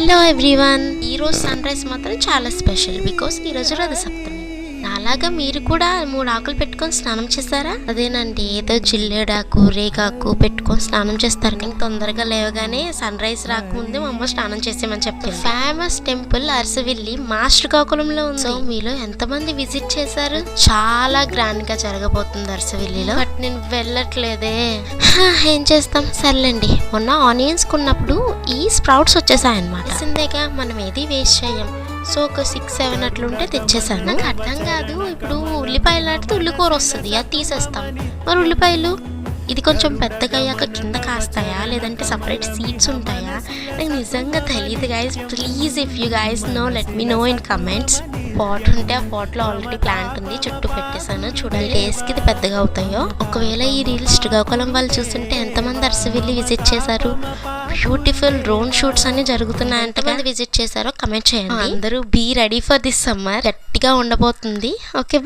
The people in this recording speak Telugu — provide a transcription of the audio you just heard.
హలో ఎవ్రీవన్, ఈరోజు సన్ రైజ్ మాత్రం చాలా స్పెషల్ బికాస్ ఈరోజు రథ సప్తమి. అలాగా మీరు కూడా 3 ఆకులు పెట్టుకొని స్నానం చేస్తారా? అదేనండి, ఏదో జిల్లేడాకు రేగాకు పెట్టుకొని స్నానం చేస్తారు. ఇంకా తొందరగా లేవగానే సన్ రైజ్ రాకముందే మా అమ్మ స్నానం చేసేమని చెప్పింది. ఫేమస్ టెంపుల్ అరసవిల్లి మాస్టర్ గోకులంలో ఉంది. సో మీలో ఎంతమంది విజిట్ చేశారు? చాలా గ్రాండ్ గా జరగబోతుంది అరసవిల్లిలో. బట్ నేను వెళ్ళట్లేదే. ఏం చేస్తాం, సర్లేండి. మొన్న ఆనియన్స్ కొన్నప్పుడు ఈ స్ప్రౌట్స్ వచ్చేసాయన్నమాట. సిందేగా మనం ఏది వేస్ట్ చేయం. సో ఒక 6-7 అట్లుంటే తెచ్చేసాను. నాకు అర్థం కాదు, ఇప్పుడు ఉల్లిపాయలు ఆడితే ఉల్లికూర వస్తుంది, అది తీసేస్తాం. మరి ఉల్లిపాయలు ఇది కొంచెం పెద్దగా అయ్యాక కింద కాస్తాయా, లేదంటే సపరేట్ సీడ్స్ ఉంటాయా? నాకు నిజంగా తెలియదు guys. Please if you guys know let me know in comments. Pot ఉంటే ఆ పాట్లో ఆల్రెడీ ప్లాంట్ ఉంది, చుట్టూ పెట్టేశాను. చూడండి డేస్కి ఇది పెద్దగా అవుతాయో. ఒకవేళ ఈ రీల్స్ శ్రీకాకుళం వాళ్ళు చూస్తుంటే ఎంతమంది అరసవిల్లి విజిట్ చేశారు? బ్యూటిఫుల్ డ్రోన్ షూట్స్ అన్ని జరుగుతున్నాయి. ఎంతమంది విజిట్ చేశారో కమెంట్ చేయండి. అందరూ be ready for this summer. గట్టిగా ఉండబోతుంది. Okay bye.